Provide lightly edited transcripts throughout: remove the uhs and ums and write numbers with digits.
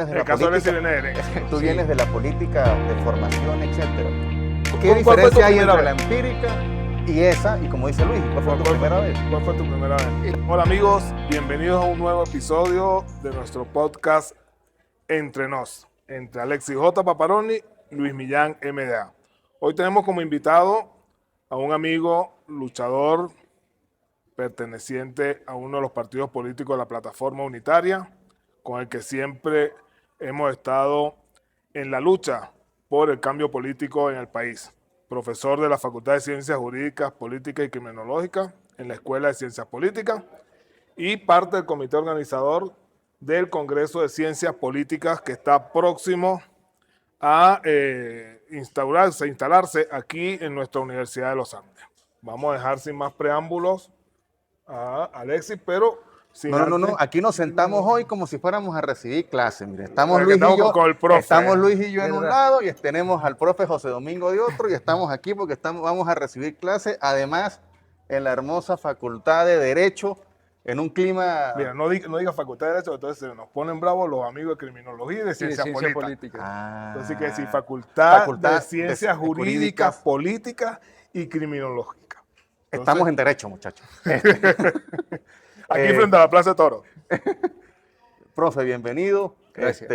de la política, tú vienes de la política de formación, etcétera. ¿Qué diferencia hay entre la empírica y esa? Y como dice Luis, ¿cuál fue tu primera vez? ¿Cuál fue tu primera vez? Hola amigos, bienvenidos a un nuevo episodio de nuestro podcast Entre Nos, entre Alexis J. Paparoni y Luis Millán MDA. Hoy tenemos como invitado a un amigo luchador perteneciente a uno de los partidos políticos de la Plataforma Unitaria, con el que siempre hemos estado en la lucha por el cambio político en el país. Profesor de la Facultad de Ciencias Jurídicas, Políticas y Criminológicas en la Escuela de Ciencias Políticas y parte del comité organizador del Congreso de Ciencias Políticas que está próximo a instalarse aquí en nuestra Universidad de los Andes. Vamos a dejar sin más preámbulos a Alexis, pero No. Aquí nos sentamos hoy como si fuéramos a recibir clases. Mire, estamos Luis y yo en un lado y tenemos al profe José Domingo de otro y estamos aquí porque vamos a recibir clases. Además, en la hermosa Facultad de Derecho, en un clima... Mira, no diga Facultad de Derecho, entonces se nos ponen bravos los amigos de Criminología y de Ciencias Políticas. Entonces, que decir Facultad de Ciencias Jurídicas, Políticas y Criminológicas. Estamos en Derecho, muchachos. Aquí frente a la Plaza de Toros. Profe, bienvenido. Gracias.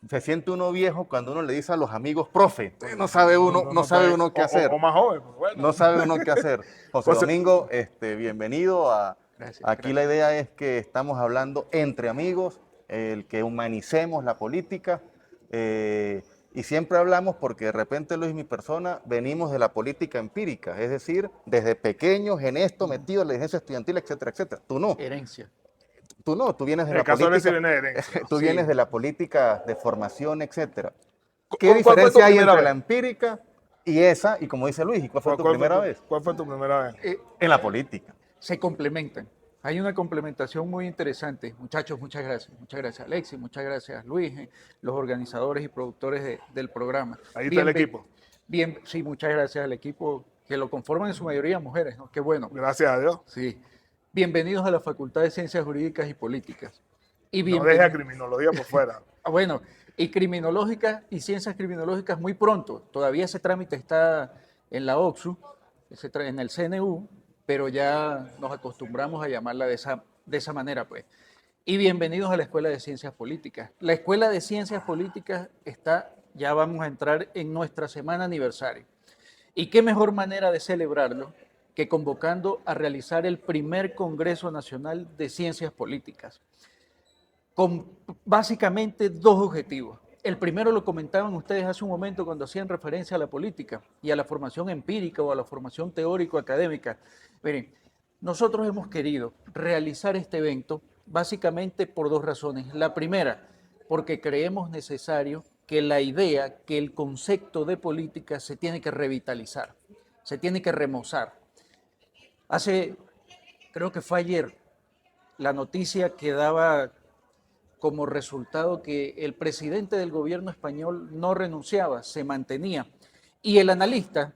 Se siente uno viejo cuando uno le dice a los amigos, profe, no sabe uno qué hacer. O más joven, pues bueno. No sabe uno qué hacer. José Domingo, bienvenido. Gracias. La idea es que estamos hablando entre amigos, el que humanicemos la política. Y siempre hablamos porque de repente Luis y mi persona venimos de la política empírica, es decir, desde pequeños en esto, metidos en la dirigencia estudiantil, etcétera, etcétera. Tú no. Herencia. Tú no, tú vienes de la política. Tú vienes de la política de formación, etcétera. ¿Qué diferencia hay entre la empírica y esa? Y como dice Luis, ¿y cuál fue tu primera vez? ¿Cuál fue tu primera vez? En la política. Se complementan. Hay una complementación muy interesante. Muchachos, muchas gracias. Muchas gracias, Alexis. Muchas gracias, Luis, los organizadores y productores del programa. Ahí está el equipo. Sí, muchas gracias al equipo que lo conforman en su mayoría mujeres, ¿no? Qué bueno. Gracias a Dios. Sí. Bienvenidos a la Facultad de Ciencias Jurídicas y Políticas. No deje a Criminología por fuera. Bueno, y Criminológicas y Ciencias Criminológicas muy pronto. Todavía ese trámite está en la OXU, en el CNU, pero ya nos acostumbramos a llamarla de esa manera, pues. Y bienvenidos a la Escuela de Ciencias Políticas. La Escuela de Ciencias Políticas ya vamos a entrar en nuestra semana aniversario. Y qué mejor manera de celebrarlo que convocando a realizar el primer Congreso Nacional de Ciencias Políticas, con básicamente dos objetivos. El primero lo comentaban ustedes hace un momento cuando hacían referencia a la política y a la formación empírica o a la formación teórico-académica. Miren, nosotros hemos querido realizar este evento básicamente por dos razones. La primera, porque creemos necesario que la idea, que el concepto de política se tiene que revitalizar, se tiene que remozar. Creo que fue ayer, la noticia que daba como resultado que el presidente del gobierno español no renunciaba, se mantenía. Y el analista,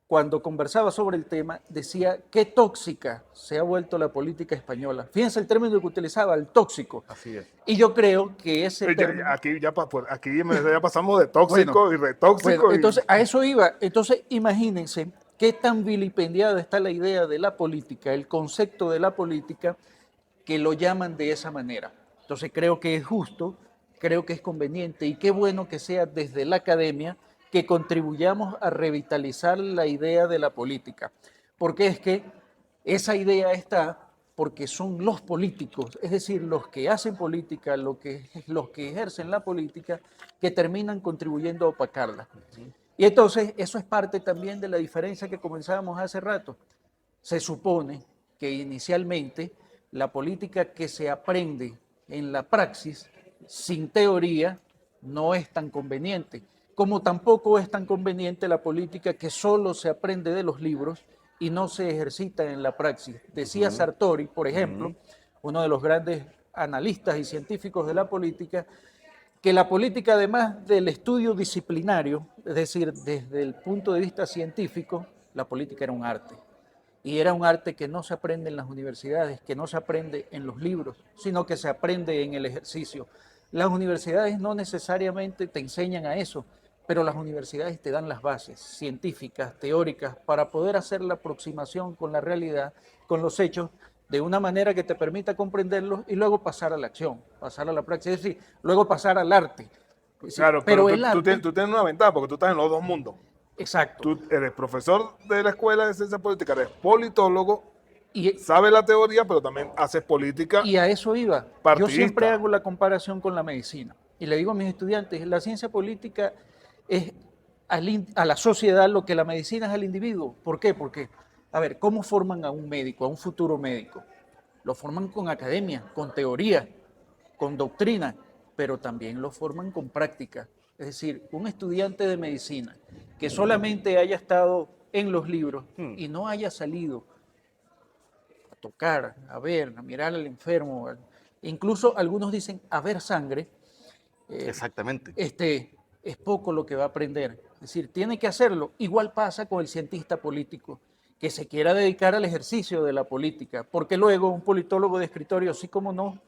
cuando conversaba sobre el tema, decía qué tóxica se ha vuelto la política española. Fíjense el término que utilizaba, el tóxico. Así es. Y yo creo que ese término... Aquí ya pasamos de tóxico y retóxico. Bueno, entonces a eso iba. Entonces imagínense qué tan vilipendiada está la idea de la política, el concepto de la política, que lo llaman de esa manera. Entonces creo que es justo, creo que es conveniente y qué bueno que sea desde la academia que contribuyamos a revitalizar la idea de la política. Porque es que esa idea está porque son los políticos, es decir, los que hacen política, los que ejercen la política, que terminan contribuyendo a opacarla. Y entonces eso es parte también de la diferencia que comenzábamos hace rato. Se supone que inicialmente la política que se aprende en la praxis, sin teoría, no es tan conveniente, como tampoco es tan conveniente la política que solo se aprende de los libros y no se ejercita en la praxis. Decía Sartori, por ejemplo, uno de los grandes analistas y científicos de la política, que la política, además del estudio disciplinario, es decir, desde el punto de vista científico, la política era un arte. Y era un arte que no se aprende en las universidades, que no se aprende en los libros, sino que se aprende en el ejercicio. Las universidades no necesariamente te enseñan a eso, pero las universidades te dan las bases científicas, teóricas, para poder hacer la aproximación con la realidad, con los hechos, de una manera que te permita comprenderlos y luego pasar a la acción, pasar a la práctica, es decir, luego pasar al arte. Sí, Claro, pero pero el arte, tú tienes una ventaja porque tú estás en los dos mundos. exacto. Tú eres profesor de la Escuela de Ciencia Política, eres politólogo, Y, sabes la teoría, pero también haces política y a eso iba. Yo siempre partidista. hago la comparación con la medicina. Y le digo a mis estudiantes, la ciencia política es a la sociedad lo que la medicina es al individuo. ¿Por qué? Porque, a ver, ¿cómo forman a un médico, a un futuro médico? Lo forman con academia, con teoría, con doctrina, pero también lo forman con práctica. Es decir, un estudiante de medicina que solamente haya estado en los libros y no haya salido a tocar, a ver, a mirar al enfermo, incluso algunos dicen a ver sangre, Exactamente. es poco lo que va a aprender. Es decir, tiene que hacerlo. Igual pasa con el cientista político, que se quiera dedicar al ejercicio de la política, porque luego un politólogo de escritorio, sí como no,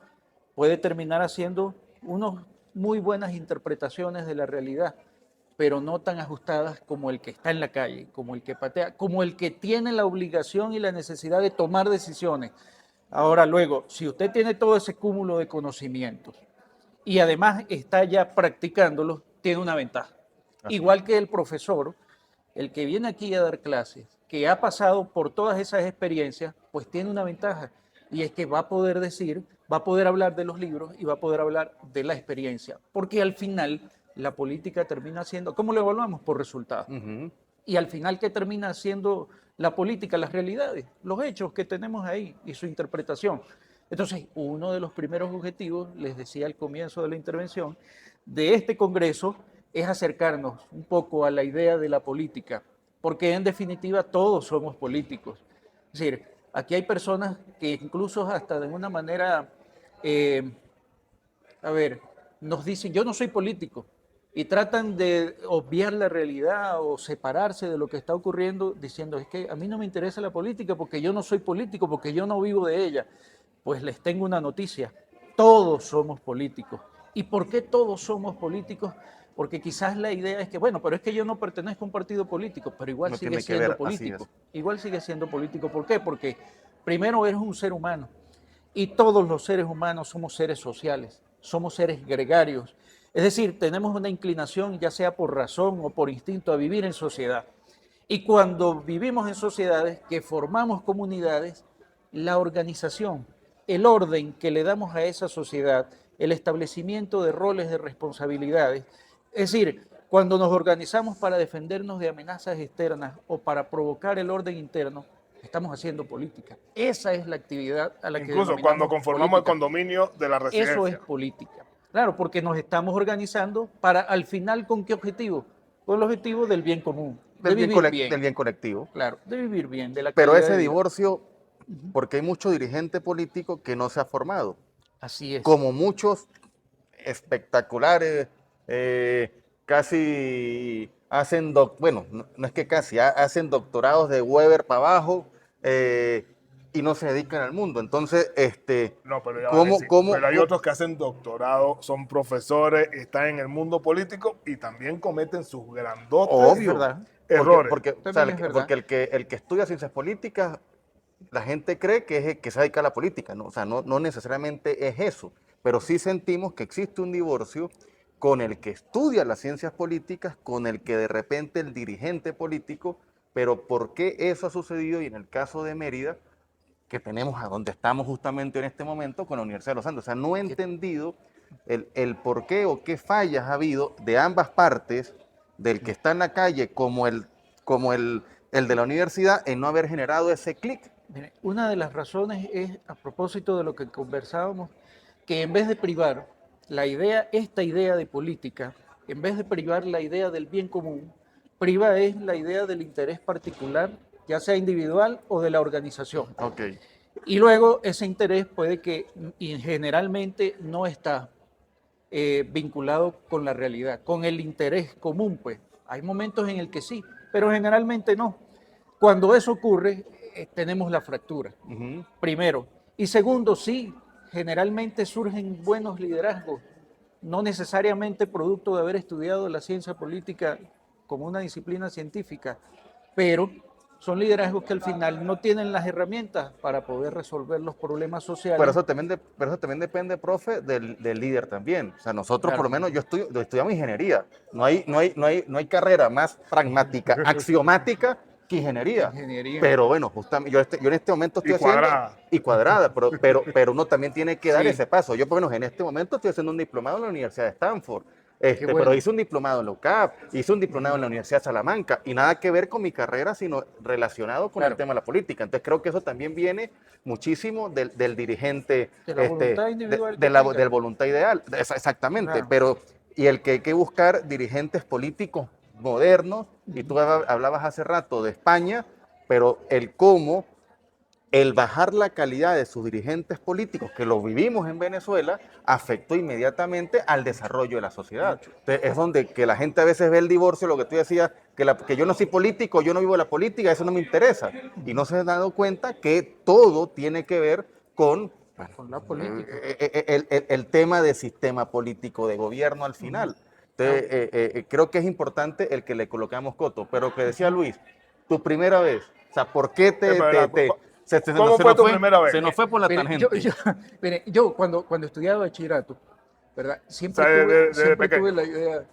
puede terminar haciendo unas muy buenas interpretaciones de la realidad, pero no tan ajustadas como el que está en la calle, como el que patea, como el que tiene la obligación y la necesidad de tomar decisiones. Ahora, luego, si usted tiene todo ese cúmulo de conocimientos y además está ya practicándolos, tiene una ventaja. Igual que el profesor, el que viene aquí a dar clases, que ha pasado por todas esas experiencias, pues tiene una ventaja. Y es que va a poder decir, va a poder hablar de los libros y va a poder hablar de la experiencia. Porque al final la política termina siendo, ¿cómo lo evaluamos? Por resultados. Y al final, ¿qué termina siendo la política? Las realidades, los hechos que tenemos ahí y su interpretación. Entonces, uno de los primeros objetivos, les decía al comienzo de la intervención, de este Congreso es acercarnos un poco a la idea de la política, porque en definitiva todos somos políticos. Es decir, aquí hay personas que incluso hasta de una manera, eh, a ver, nos dicen, yo no soy político, y tratan de obviar la realidad o separarse de lo que está ocurriendo diciendo, es que a mí no me interesa la política porque yo no soy político, porque yo no vivo de ella. Pues les tengo una noticia, todos somos políticos. ¿Y por qué todos somos políticos? Porque quizás la idea es que, bueno, pero es que yo no pertenezco a un partido político, pero igual No sigue tiene que siendo ver, así político. es. Igual sigue siendo político. ¿Por qué? Porque primero eres un ser humano y todos los seres humanos somos seres sociales, somos seres gregarios. Es decir, tenemos una inclinación, ya sea por razón o por instinto, a vivir en sociedad. Y cuando vivimos en sociedades, que formamos comunidades, la organización, el orden que le damos a esa sociedad, el establecimiento de roles de responsabilidades, es decir, cuando nos organizamos para defendernos de amenazas externas o para provocar el orden interno, estamos haciendo política. Esa es la actividad a la que Incluso cuando denominamos conformamos el política. condominio de la Eso es residencia. política. Claro, porque nos estamos organizando para al final, ¿con qué objetivo? Con el objetivo del bien común, de vivir bien. Del bien colectivo. Claro, de vivir bien, de la Pero calidad ese de vida. divorcio, porque hay mucho dirigente político que no se ha formado, Así es. como muchos espectaculares, casi hacen, bueno, no es que casi, hacen doctorados de Weber para abajo y no se dedican al mundo. Entonces, No, pero ya va a ¿cómo, decir, cómo, pero hay cómo- otros que hacen doctorado, son profesores, están en el mundo político y también cometen sus Es grandotes obvio, verdad. errores. o sea, También es verdad. porque el que estudia ciencias políticas, la gente cree que se dedica a la política, ¿no? O sea, no necesariamente es eso, pero sí sentimos que existe un divorcio con el que estudia las ciencias políticas, con el que de repente el dirigente político, pero ¿por qué eso ha sucedido? Y en el caso de Mérida, que tenemos a donde estamos justamente en este momento con la Universidad de los Andes, o sea, no he entendido el por qué o qué fallas ha habido de ambas partes, del que está en la calle como el de la universidad, en no haber generado ese clic. Mire, una de las razones es, a propósito de lo que conversábamos, que en vez de privar la idea, esta idea de política, en vez de privar la idea del bien común, priva es la idea del interés particular, ya sea individual o de la organización. Ok. Y luego ese interés puede que, y generalmente no está vinculado con la realidad, con el interés común, pues. Hay momentos en el que sí, pero generalmente no. Cuando eso ocurre, tenemos la fractura, primero. Y segundo, sí, generalmente surgen buenos liderazgos, no necesariamente producto de haber estudiado la ciencia política como una disciplina científica, pero son liderazgos que al final no tienen las herramientas para poder resolver los problemas sociales. Pero eso también depende, profe, del líder también. O sea, nosotros, por lo menos, yo estudiamos ingeniería. No hay carrera más pragmática, axiomática que ingeniería. Pero bueno, justamente yo en este momento estoy haciendo... Y cuadrada, pero uno también tiene que dar ese paso. Yo, por lo menos, en este momento estoy haciendo un diplomado en la Universidad de Stanford. Pero hice un diplomado en la UCAP, hice un diplomado en la Universidad de Salamanca, y nada que ver con mi carrera, sino relacionado con el tema de la política. Entonces creo que eso también viene muchísimo del dirigente, de la voluntad individual del voluntad ideal, exactamente, pero y el que hay que buscar dirigentes políticos modernos, y tú hablabas hace rato de España, pero el cómo el bajar la calidad de sus dirigentes políticos, que lo vivimos en Venezuela, afectó inmediatamente al desarrollo de la sociedad. Entonces, es donde que la gente a veces ve el divorcio, lo que tú decías, que yo no soy político, yo no vivo la política, eso no me interesa. Y no se han dado cuenta que todo tiene que ver con la política. El tema del sistema político de gobierno al final. Entonces, creo que es importante el que le colocamos coto. Pero que decía Luis, tu primera vez, o sea, ¿por qué ¿Cómo fue tu primera vez? Se nos fue por la tangente. Yo cuando estudiaba bachillerato, ¿verdad? Siempre tuve la idea,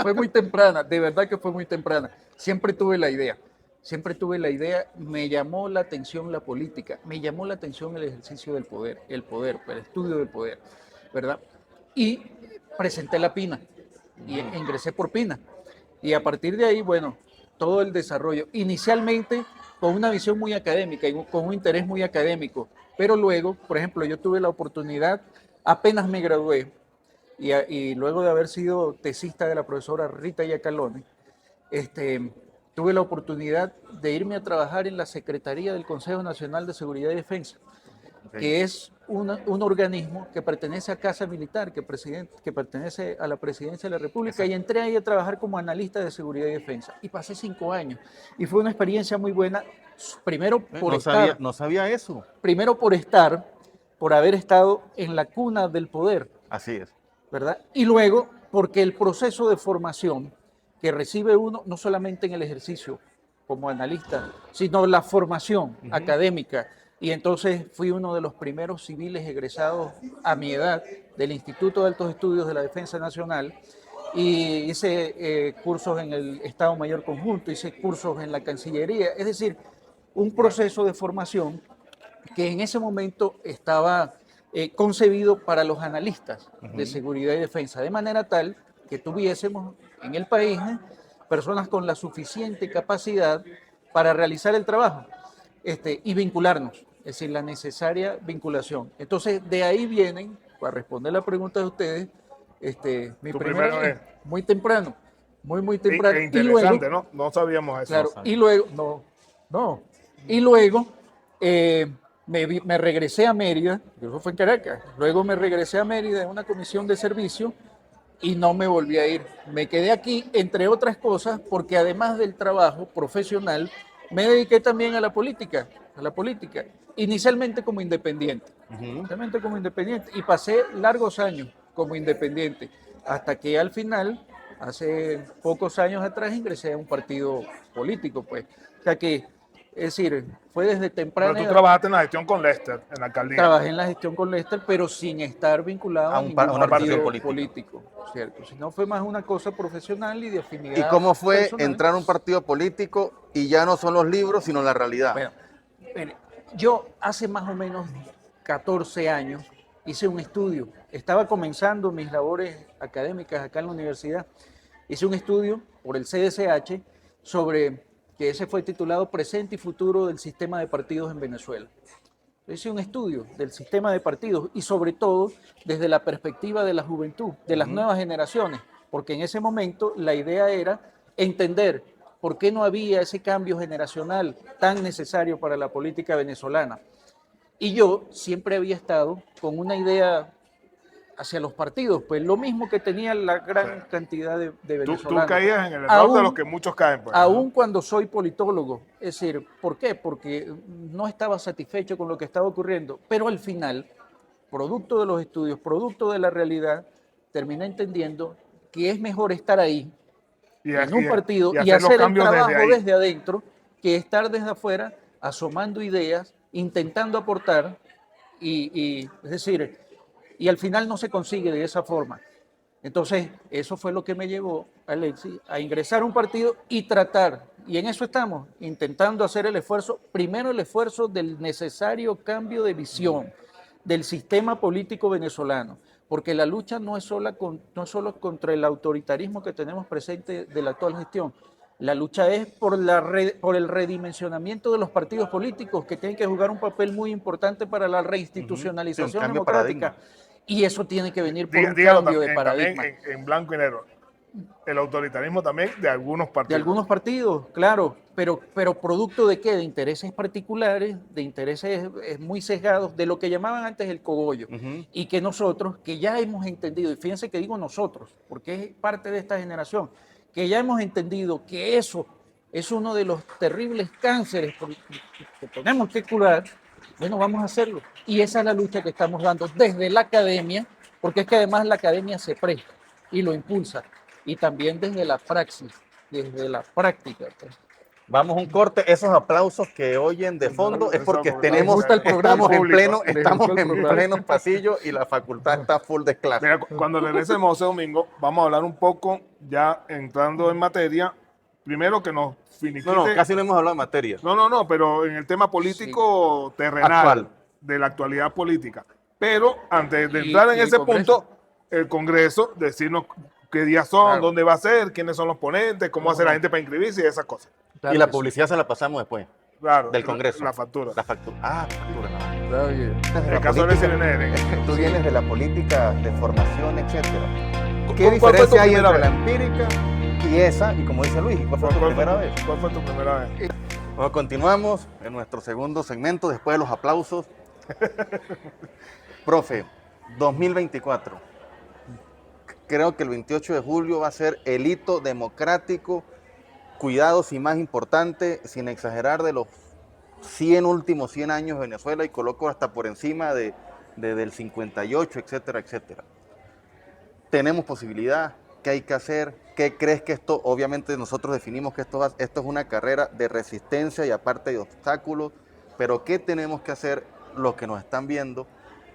fue muy temprana, de verdad que fue muy temprana, siempre tuve la idea, me llamó la atención la política, me llamó la atención el ejercicio del poder, el estudio del poder, ¿verdad? Y presenté la PINA, y ingresé por PINA, y a partir de ahí, bueno, todo el desarrollo, inicialmente con una visión muy académica y con un interés muy académico, pero luego, por ejemplo, yo tuve la oportunidad, apenas me gradué, y luego de haber sido tesista de la profesora Rita Yacalone, tuve la oportunidad de irme a trabajar en la Secretaría del Consejo Nacional de Seguridad y Defensa, que es un organismo que pertenece a Casa Militar, que pertenece a la Presidencia de la República. Exacto. Y entré ahí a trabajar como analista de seguridad y defensa. Y pasé 5 años. Y fue una experiencia muy buena, primero por no sabía eso. Primero por haber estado en la cuna del poder. Así es. ¿Verdad? Y luego porque el proceso de formación que recibe uno, no solamente en el ejercicio como analista, sino la formación académica. Y entonces fui uno de los primeros civiles egresados a mi edad del Instituto de Altos Estudios de la Defensa Nacional, y hice cursos en el Estado Mayor Conjunto, hice cursos en la Cancillería, es decir, un proceso de formación que en ese momento estaba concebido para los analistas de seguridad y defensa, de manera tal que tuviésemos en el país personas con la suficiente capacidad para realizar el trabajo y vincularnos. Es decir, la necesaria vinculación. Entonces, de ahí vienen, para responder la pregunta de ustedes, mi primera vez, muy temprano, muy temprano. Interesante, y luego, ¿no? No sabíamos eso. Claro, y luego, y luego me regresé a Mérida, eso fue en Caracas, luego me regresé a Mérida en una comisión de servicio y no me volví a ir. Me quedé aquí, entre otras cosas, porque además del trabajo profesional, me dediqué también a la política, inicialmente como independiente, y pasé largos años como independiente, hasta que al final, hace pocos años atrás, ingresé a un partido político, pues. O sea que, es decir, fue desde temprano. Pero tú trabajaste en la gestión con Lester, en la alcaldía. Trabajé en la gestión con Lester, pero sin estar vinculado a un partido político, ¿cierto? Si no, fue más una cosa profesional y de afinidad. ¿Y cómo fue personal. Entrar a un partido político y ya no son los libros, sino la realidad? Bueno, yo hace más o menos 14 años hice un estudio. Estaba comenzando mis labores académicas acá en la universidad. Hice un estudio por el CDCH sobre, que ese fue titulado Presente y Futuro del Sistema de Partidos en Venezuela. Hice un estudio del sistema de partidos y sobre todo desde la perspectiva de la juventud, de las nuevas generaciones, porque en ese momento la idea era entender por qué no había ese cambio generacional tan necesario para la política venezolana. Y yo siempre había estado con una idea hacia los partidos, pues lo mismo que tenía la gran cantidad de venezolanos. Tú caías en el error de los que muchos caen. Pues, aún cuando soy politólogo. Es decir, ¿por qué? Porque no estaba satisfecho con lo que estaba ocurriendo, pero al final, producto de los estudios, producto de la realidad, termina entendiendo que es mejor estar ahí en un partido y hacer hacer el cambios trabajo desde adentro que estar desde afuera asomando ideas, intentando aportar es decir, y al final no se consigue de esa forma. Entonces, eso fue lo que me llevó, Alexis, a ingresar a un partido y tratar, y en eso estamos, intentando hacer el esfuerzo, primero el esfuerzo del necesario cambio de visión del sistema político venezolano, porque la lucha no es solo contra el autoritarismo que tenemos presente de la actual gestión, la lucha es por el redimensionamiento de los partidos políticos que tienen que jugar un papel muy importante para la reinstitucionalización democrática. Y eso tiene que venir por un cambio de paradigma. En blanco y negro. El autoritarismo también de algunos partidos. De algunos partidos, claro, pero ¿producto de qué? De intereses particulares, de intereses muy sesgados, de lo que llamaban antes el cogollo. Y que nosotros, que ya hemos entendido, y fíjense que digo nosotros, porque es parte de esta generación, que ya hemos entendido que eso es uno de los terribles cánceres que tenemos que curar, bueno, vamos a hacerlo. Y esa es la lucha que estamos dando desde la academia, porque es que además la academia se presta y lo impulsa, y también desde la praxis, desde la práctica. Pues. Vamos a un corte. Esos aplausos que oyen de fondo es porque estamos en pleno pasillo y la facultad está full de clases. Mira, cuando regresemos José Domingo, vamos a hablar un poco, ya entrando en materia, primero que nos finiquite. No, casi no hemos hablado de materia. No, pero en el tema político terrenal, actual, de la actualidad política. Pero antes de entrar en ese punto, el Congreso, decirnos qué días son, claro, dónde va a ser, quiénes son los ponentes, cómo hace la gente para inscribirse y esas cosas. Claro, y la publicidad se la pasamos después. Claro, del Congreso. La factura. La factura. Factura. No. Está bien. En el caso de CNN. Tú vienes de la política de formación, etcétera. ¿Qué diferencia hay entre la empírica y esa? Y como dice Luis, ¿cuál fue tu primera vez? ¿Cuál fue tu primera vez? Bueno, continuamos en nuestro segundo segmento después de los aplausos. Profe, 2024. Creo que el 28 de julio va a ser el hito democrático, cuidados y más importante, sin exagerar, de los últimos 100 años de Venezuela, y coloco hasta por encima del 58, etcétera, etcétera. Tenemos posibilidad, ¿qué hay que hacer? ¿Qué crees que esto? Obviamente nosotros definimos que esto es una carrera de resistencia y aparte de obstáculos, pero ¿qué tenemos que hacer los que nos están viendo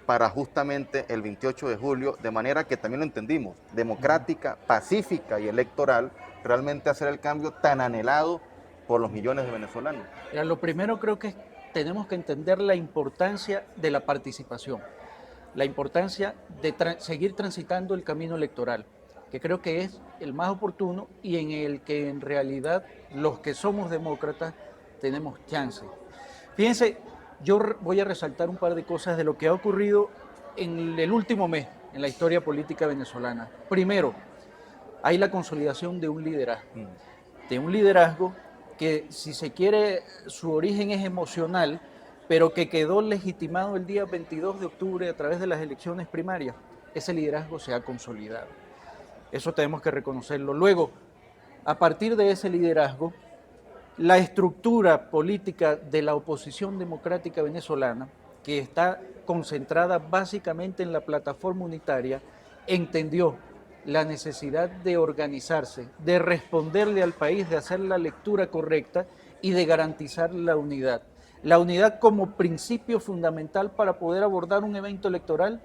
para justamente el 28 de julio, de manera que también lo entendimos, democrática, pacífica y electoral, realmente hacer el cambio tan anhelado por los millones de venezolanos? Mira, lo primero creo que tenemos que entender la importancia de la participación, la importancia de seguir transitando el camino electoral, que creo que es el más oportuno y en el que en realidad los que somos demócratas tenemos chance. Fíjense, yo voy a resaltar un par de cosas de lo que ha ocurrido en el último mes en la historia política venezolana. Primero, hay la consolidación de un liderazgo que, si se quiere, su origen es emocional, pero que quedó legitimado el día 22 de octubre a través de las elecciones primarias. Ese liderazgo se ha consolidado. Eso tenemos que reconocerlo. Luego, a partir de ese liderazgo, la estructura política de la oposición democrática venezolana, que está concentrada básicamente en la plataforma unitaria, entendió la necesidad de organizarse, de responderle al país, de hacer la lectura correcta y de garantizar la unidad. La unidad como principio fundamental para poder abordar un evento electoral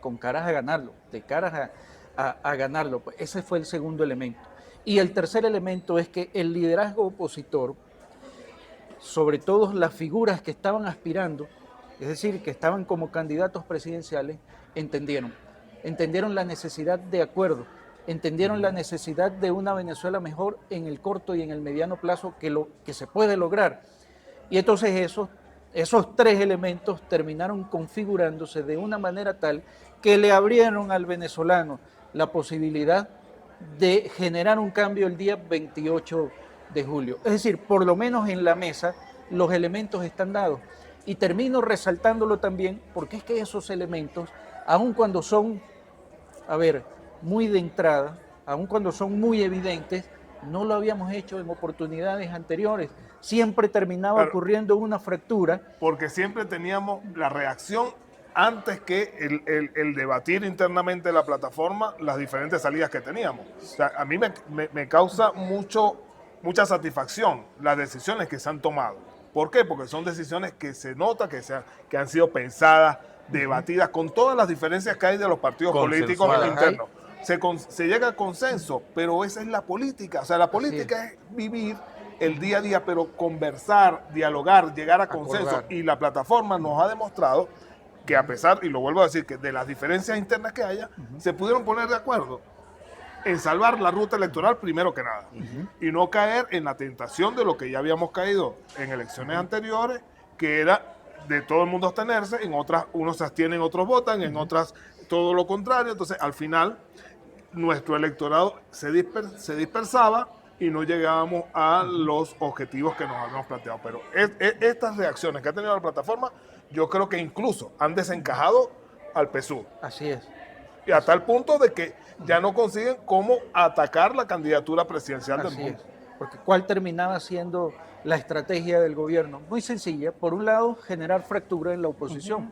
con caras a ganarlo, de caras a ganarlo. Pues ese fue el segundo elemento. Y el tercer elemento es que el liderazgo opositor, sobre todo las figuras que estaban aspirando, es decir, que estaban como candidatos presidenciales, entendieron la necesidad de acuerdo, entendieron la necesidad de una Venezuela mejor en el corto y en el mediano plazo que se puede lograr. Y entonces esos tres elementos terminaron configurándose de una manera tal que le abrieron al venezolano la posibilidad de generar un cambio el día 28 de julio. Es decir, por lo menos en la mesa los elementos están dados. Y termino resaltándolo también porque es que esos elementos, aun cuando son, muy de entrada, aun cuando son muy evidentes, no lo habíamos hecho en oportunidades anteriores. Siempre terminaba ocurriendo una fractura. Porque siempre teníamos la reacción antes que el debatir internamente la plataforma las diferentes salidas que teníamos. O sea, a mí me causa mucha satisfacción las decisiones que se han tomado. ¿Por qué? Porque son decisiones que se nota que han sido pensadas, debatidas, con todas las diferencias que hay de los partidos políticos internos. Se llega a consenso, pero esa es la política. O sea, la política es vivir el día a día, pero conversar, dialogar, llegar a consenso. Y la plataforma nos ha demostrado que a pesar, y lo vuelvo a decir, que de las diferencias internas que haya, se pudieron poner de acuerdo en salvar la ruta electoral primero que nada. Y no caer en la tentación de lo que ya habíamos caído en elecciones anteriores, que era de todo el mundo abstenerse, en otras unos se abstienen, otros votan, en otras todo lo contrario. Entonces, al final, nuestro electorado se dispersaba y no llegábamos a los objetivos que nos habíamos planteado. Pero estas reacciones que ha tenido la plataforma, yo creo que incluso han desencajado al PSUV. Así es. Y a tal punto de que ya no consiguen cómo atacar la candidatura presidencial del mundo. Porque ¿cuál terminaba siendo la estrategia del gobierno? Muy sencilla. Por un lado, generar fractura en la oposición,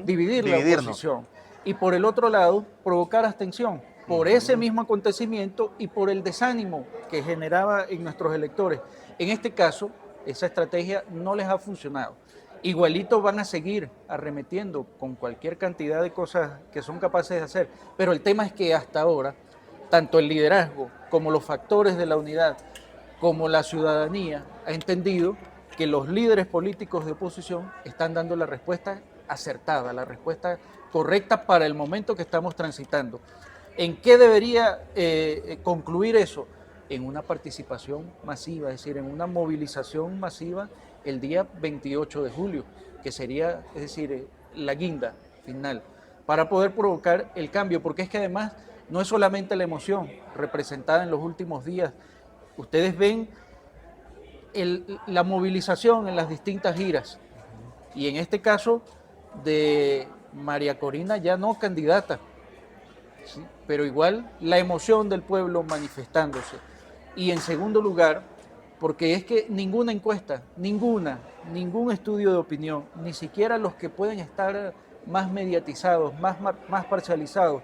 dividir la oposición. Y por el otro lado, provocar abstención por ese mismo acontecimiento y por el desánimo que generaba en nuestros electores. En este caso, esa estrategia no les ha funcionado. Igualito van a seguir arremetiendo con cualquier cantidad de cosas que son capaces de hacer. Pero el tema es que hasta ahora, tanto el liderazgo como los factores de la unidad, como la ciudadanía, ha entendido que los líderes políticos de oposición están dando la respuesta acertada, la respuesta correcta para el momento que estamos transitando. ¿En qué debería concluir eso? En una participación masiva, es decir, en una movilización masiva el día 28 de julio, que sería, es decir, la guinda final, para poder provocar el cambio, porque es que además no es solamente la emoción representada en los últimos días. Ustedes ven la movilización en las distintas giras, y en este caso de María Corina ya no candidata, ¿sí? Pero igual la emoción del pueblo manifestándose. Y en segundo lugar, porque es que ninguna encuesta, ningún estudio de opinión, ni siquiera los que pueden estar más mediatizados, más parcializados,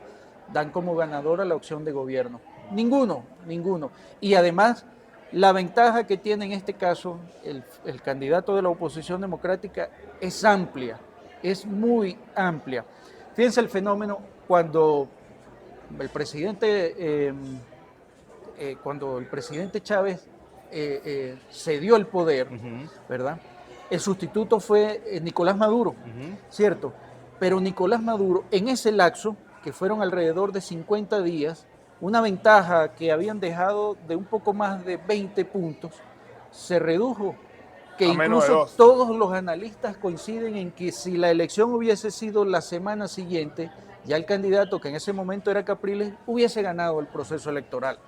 dan como ganadora la opción de gobierno. Ninguno. Y además, la ventaja que tiene en este caso el candidato de la oposición democrática es amplia, es muy amplia. Fíjense el fenómeno cuando el presidente Chávez cedió el poder, ¿verdad? El sustituto fue Nicolás Maduro, ¿cierto? Pero Nicolás Maduro, en ese lapso, que fueron alrededor de 50 días, una ventaja que habían dejado de un poco más de 20 puntos, se redujo, que incluso todos los analistas coinciden en que si la elección hubiese sido la semana siguiente, ya el candidato, que en ese momento era Capriles, hubiese ganado el proceso electoral.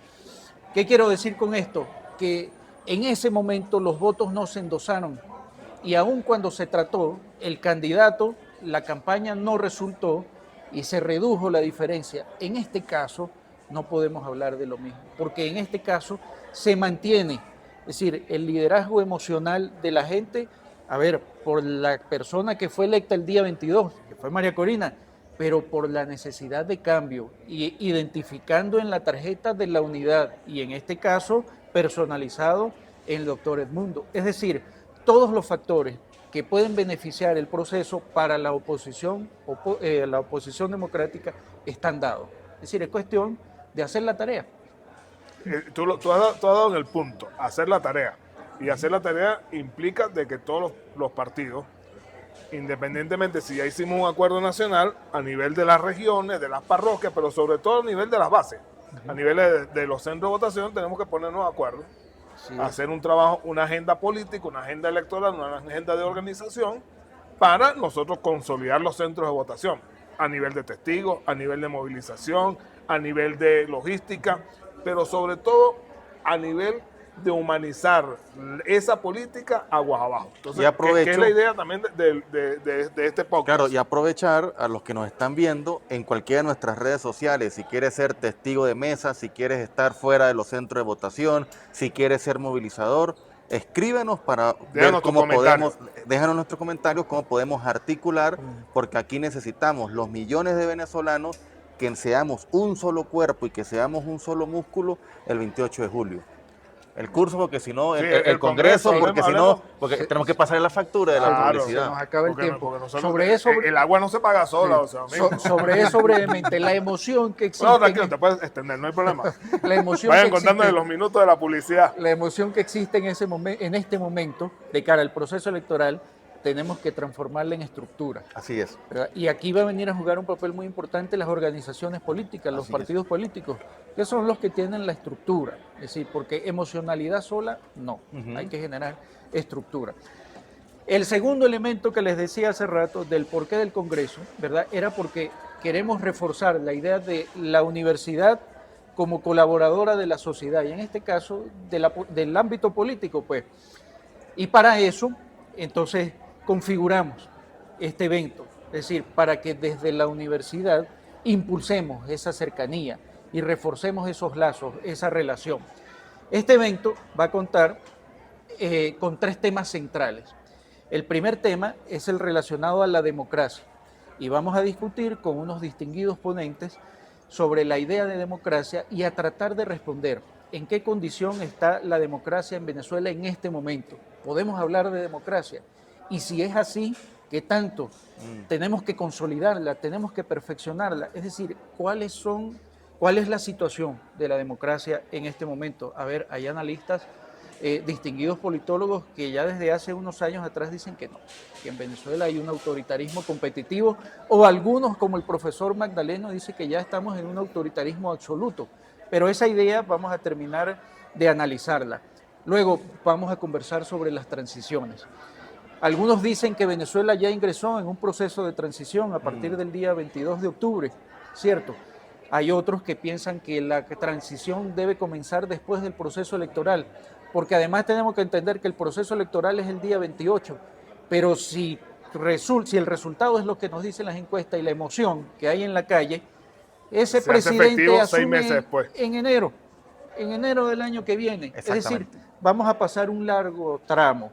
¿Qué quiero decir con esto? Que en ese momento los votos no se endosaron, y aun cuando se trató, el candidato, la campaña no resultó y se redujo la diferencia. En este caso no podemos hablar de lo mismo, porque en este caso se mantiene, es decir, el liderazgo emocional de la gente, por la persona que fue electa el día 22, que fue María Corina, pero por la necesidad de cambio, y identificando en la tarjeta de la unidad, y en este caso personalizado en el doctor Edmundo. Es decir, todos los factores que pueden beneficiar el proceso para la oposición democrática están dados. Es decir, es cuestión de hacer la tarea. Tú has dado en el punto, hacer la tarea. Y hacer la tarea implica de que todos los partidos, independientemente si ya hicimos un acuerdo nacional, a nivel de las regiones, de las parroquias, pero sobre todo a nivel de las bases, a nivel de los centros de votación, tenemos que ponernos de acuerdo, hacer un trabajo, una agenda política, una agenda electoral, una agenda de organización, para nosotros consolidar los centros de votación, a nivel de testigos, a nivel de movilización, a nivel de logística, pero sobre todo a nivel de humanizar esa política aguas abajo. Entonces, que es la idea también de este podcast. Claro, y aprovechar a los que nos están viendo en cualquiera de nuestras redes sociales, si quieres ser testigo de mesa, si quieres estar fuera de los centros de votación, si quieres ser movilizador, escríbenos para ver Déjanos tu cómo comentario. déjanos nuestros comentarios, cómo podemos articular, porque aquí necesitamos los millones de venezolanos que seamos un solo cuerpo y que seamos un solo músculo el 28 de julio. El curso, porque si no, Sí, el Congreso, porque si no, porque Sí, tenemos que pasar la factura de la Claro. se publicidad. nos acaba el Porque tiempo. nosotros, Sobre eso, el agua no se paga sola, sí, o sea, amigo. sobre eso brevemente, la emoción que existe, No, tranquilo, te puedes extender, no hay problema. la emoción Vayan que contando de existe, los minutos de la publicidad. la emoción que existe en ese en este momento de cara al proceso electoral, tenemos que transformarla en estructura. Así es. ¿Verdad? Y aquí va a venir a jugar un papel muy importante las organizaciones políticas, los Así partidos políticos, que son los que tienen la estructura. Es decir, porque emocionalidad sola, no. Hay que generar estructura. El segundo elemento que les decía hace rato del porqué del Congreso, ¿verdad? Era porque queremos reforzar la idea de la universidad como colaboradora de la sociedad, y en este caso del ámbito político, pues. Y para eso, entonces, configuramos este evento, es decir, para que desde la universidad impulsemos esa cercanía y reforcemos esos lazos, esa relación. Este evento va a contar con 3 temas centrales. El primer tema es el relacionado a la democracia y vamos a discutir con unos distinguidos ponentes sobre la idea de democracia y a tratar de responder en qué condición está la democracia en Venezuela en este momento. ¿Podemos hablar de democracia? Y si es así, ¿qué tanto? Tenemos que consolidarla, tenemos que perfeccionarla. Es decir, ¿cuál es la situación de la democracia en este momento? A ver, hay analistas, distinguidos politólogos que ya desde hace unos años atrás dicen que no, que en Venezuela hay un autoritarismo competitivo, o algunos como el profesor Magdaleno dice que ya estamos en un autoritarismo absoluto. Pero esa idea vamos a terminar de analizarla. Luego vamos a conversar sobre las transiciones. Algunos dicen que Venezuela ya ingresó en un proceso de transición a partir del día 22 de octubre, ¿cierto? Hay otros que piensan que la transición debe comenzar después del proceso electoral, porque además tenemos que entender que el proceso electoral es el día 28, pero si el resultado es lo que nos dicen las encuestas y la emoción que hay en la calle, ese Se hace presidente efectivo 6 asume meses después. en enero del año que viene. Es decir, Exactamente. vamos a pasar un largo tramo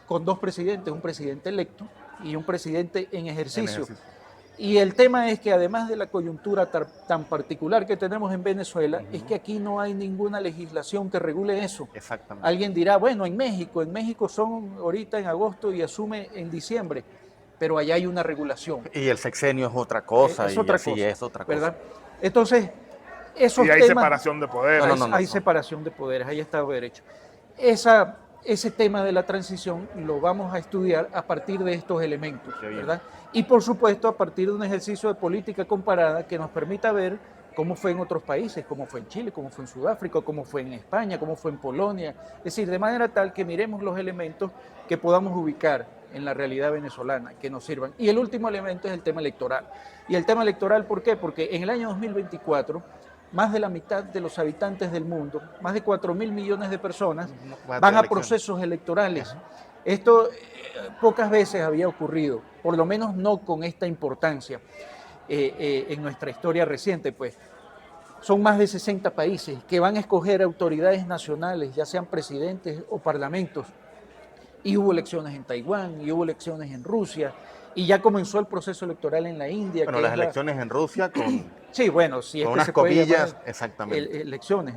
con 2 presidentes, un presidente electo y un presidente en ejercicio. Y el tema es que además de la coyuntura tan particular que tenemos en Venezuela, es que aquí no hay ninguna legislación que regule eso. Exactamente. Alguien dirá, bueno, en México son ahorita en agosto y asume en diciembre, pero allá hay una regulación. Y el sexenio es otra cosa, Es otra y así cosa, es otra cosa. ¿verdad? Entonces, esos Y hay temas, separación de poderes. hay separación de poderes, hay Estado de Derecho. Ese tema de la transición lo vamos a estudiar a partir de estos elementos, ¿verdad? Y por supuesto a partir de un ejercicio de política comparada que nos permita ver cómo fue en otros países, cómo fue en Chile, cómo fue en Sudáfrica, cómo fue en España, cómo fue en Polonia. Es decir, de manera tal que miremos los elementos que podamos ubicar en la realidad venezolana, que nos sirvan. Y el último elemento es el tema electoral. ¿Y el tema electoral por qué? Porque en el año 2024, más de la mitad de los habitantes del mundo, más de 4.000 millones de personas, van a procesos electorales. Esto pocas veces había ocurrido, por lo menos no con esta importancia en nuestra historia reciente, pues. Son más de 60 países que van a escoger autoridades nacionales, ya sean presidentes o parlamentos. Y hubo elecciones en Taiwán, y hubo elecciones en Rusia, y ya comenzó el proceso electoral en la India. Bueno, las elecciones en Rusia con, sí, bueno, si es con que unas se puede comillas, llamar exactamente. elecciones.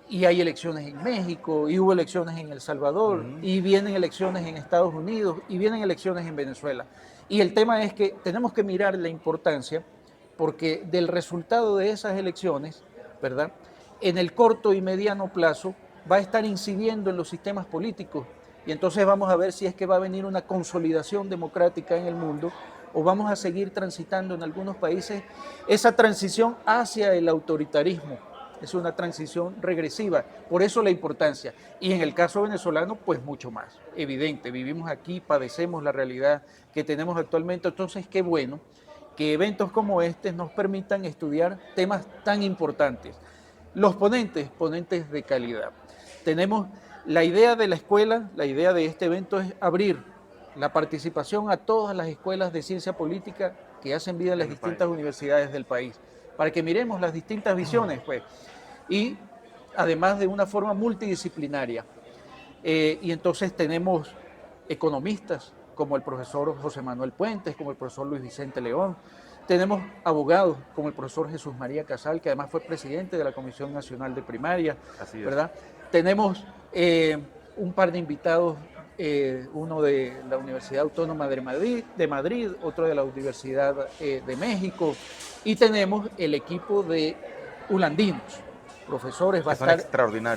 Y hay elecciones en México, y hubo elecciones en El Salvador, y vienen elecciones en Estados Unidos, y vienen elecciones en Venezuela. Y el tema es que tenemos que mirar la importancia, porque del resultado de esas elecciones, ¿verdad?, en el corto y mediano plazo va a estar incidiendo en los sistemas políticos. Y entonces vamos a ver si es que va a venir una consolidación democrática en el mundo o vamos a seguir transitando en algunos países esa transición hacia el autoritarismo. Es una transición regresiva, por eso la importancia. Y en el caso venezolano, pues mucho más. Evidente, vivimos aquí, padecemos la realidad que tenemos actualmente, entonces qué bueno que eventos como este nos permitan estudiar temas tan importantes. Los ponentes de calidad. Tenemos la idea de la escuela, la idea de este evento es abrir la participación a todas las escuelas de ciencia política que hacen vida en las distintas universidades del país, para que miremos las distintas visiones, pues, y además de una forma multidisciplinaria. Y entonces tenemos economistas como el profesor José Manuel Puentes, como el profesor Luis Vicente León. Tenemos abogados como el profesor Jesús María Casal, que además fue presidente de la Comisión Nacional de Primaria, ¿verdad? Tenemos un par de invitados, uno de la Universidad Autónoma de Madrid, otro de la Universidad de México, y tenemos el equipo de ulandinos, profesores, va a estar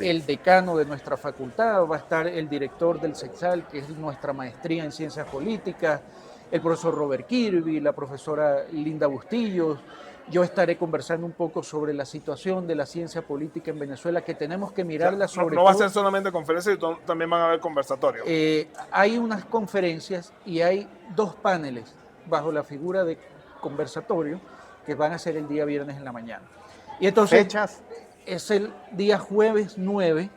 el decano de nuestra facultad, va a estar el director del CEXAL, que es nuestra maestría en ciencias políticas, el profesor Robert Kirby, la profesora Linda Bustillos. Yo estaré conversando un poco sobre la situación de la ciencia política en Venezuela, que tenemos que mirarla sobre no va a ser solamente conferencias, también van a haber conversatorios. Hay unas conferencias y hay 2 paneles bajo la figura de conversatorio que van a ser el día viernes en la mañana. Y entonces, ¿fechas? Es el día jueves 9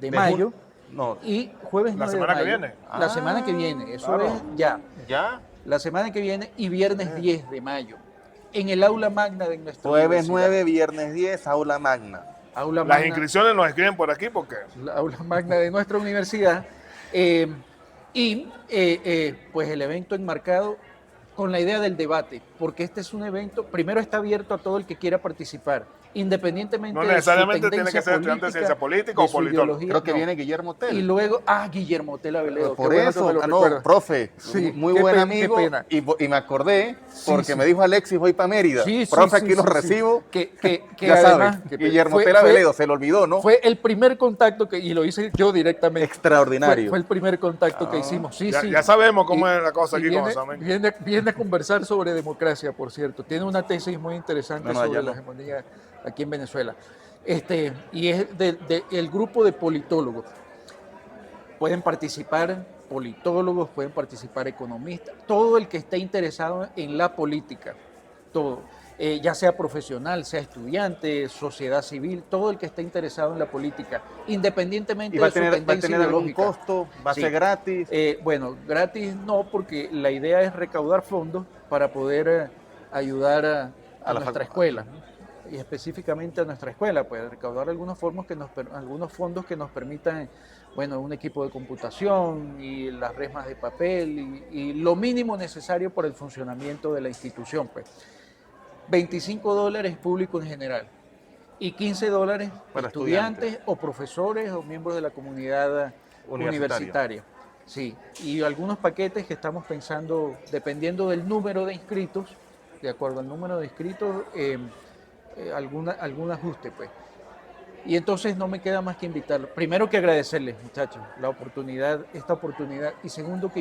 de mayo. No. Y jueves 9 de mayo. ¿La semana que viene? La semana que viene, eso claro. Es ya. ¿Ya? La semana que viene y viernes 10 de mayo. En el aula magna de nuestra jueves 9, viernes 10, aula magna. Aula magna. Las inscripciones nos escriben por aquí porque... La aula magna de nuestra universidad. Pues el evento enmarcado con la idea del debate, porque este es un evento, primero está abierto a todo el que quiera participar, independientemente no necesariamente de su tiene que ser estudiante de ciencia política o politólogo. Creo que viene Guillermo Tell. Y luego, Guillermo Tell Aveledo. Por eso, profe, sí, muy buen amigo. Y me acordé, porque me dijo Alexis, voy para Mérida. Profe, aquí los recibo. Ya además, sabes, Guillermo Tell Aveledo, se lo olvidó, ¿no? Fue el primer contacto y lo hice yo directamente. Extraordinario. Fue el primer contacto que hicimos. Ya sabemos cómo es la cosa aquí con Samen. Viene a conversar sobre democracia, por cierto. Tiene una tesis muy interesante sobre la hegemonía aquí en Venezuela. Y es el grupo de politólogos. Pueden participar politólogos, pueden participar economistas, todo el que esté interesado en la política, todo, ya sea profesional, sea estudiante, sociedad civil, todo el que esté interesado en la política, independientemente de su tendencia ideológica. ¿Va a tener algún costo? ¿Va a ser gratis? Bueno, gratis no, porque la idea es recaudar fondos para poder ayudar a nuestra escuela, ¿no? Y específicamente a nuestra escuela, pues recaudar algunos fondos que nos permitan, bueno, un equipo de computación y las resmas de papel y lo mínimo necesario para el funcionamiento de la institución, pues. $25 público en general y $15 para estudiantes o profesores o miembros de la comunidad universitaria. Sí, y algunos paquetes que estamos pensando, dependiendo del número de inscritos, de acuerdo al número de inscritos, algún ajuste, pues. Y entonces no me queda más que invitarlos. Primero que agradecerles, muchachos, esta oportunidad, y segundo que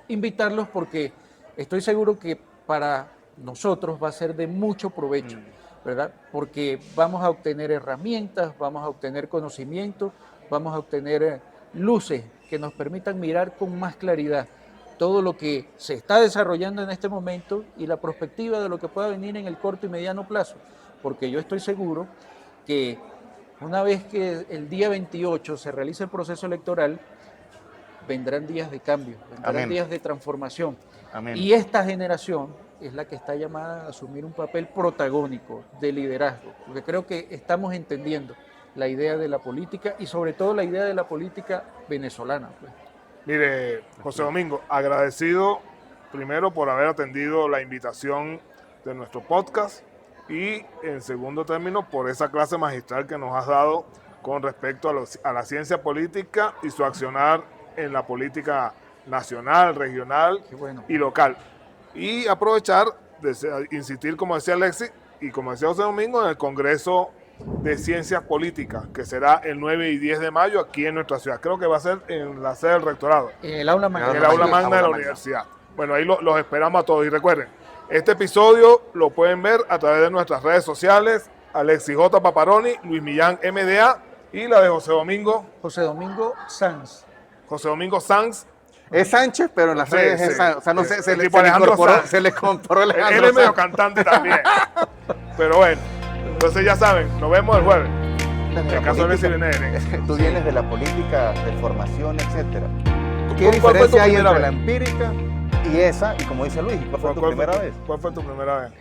invitarlos porque estoy seguro que para nosotros va a ser de mucho provecho, ¿verdad? Porque vamos a obtener herramientas, vamos a obtener conocimiento, vamos a obtener luces que nos permitan mirar con más claridad todo lo que se está desarrollando en este momento y la perspectiva de lo que pueda venir en el corto y mediano plazo. Porque yo estoy seguro que una vez que el día 28 se realice el proceso electoral, vendrán días de cambio, vendrán días de transformación. Amén. Y esta generación es la que está llamada a asumir un papel protagónico de liderazgo, porque creo que estamos entendiendo la idea de la política y sobre todo la idea de la política venezolana, pues. Mire, José Domingo, agradecido primero por haber atendido la invitación de nuestro podcast y en segundo término por esa clase magistral que nos has dado con respecto a la ciencia política y su accionar en la política nacional, regional y local. Y aprovechar de insistir, como decía Alexis y como decía José Domingo, en el Congreso de Ciencias Políticas, que será el 9 y 10 de mayo aquí en nuestra ciudad. Creo que va a ser en la sede del rectorado. En el aula magna. En el aula magna de la universidad. Bueno, ahí los esperamos a todos. Y recuerden, este episodio lo pueden ver a través de nuestras redes sociales, Alexis J. Paparoni, Luis Millán MDA y la de José Domingo. José Domingo Sanz. José Domingo Sanz. Es Sánchez, pero en las redes es Sánchez. O sea, no sé, se le incorporó Alejandro. Él es medio cantante también. Pero bueno, entonces ya saben, nos vemos el jueves. En caso de tú vienes de la política, de formación, etcétera. ¿Qué diferencia hay entre la empírica y esa? Y como dice Luis, ¿cuál fue tu primera vez? ¿Cuál fue tu primera vez?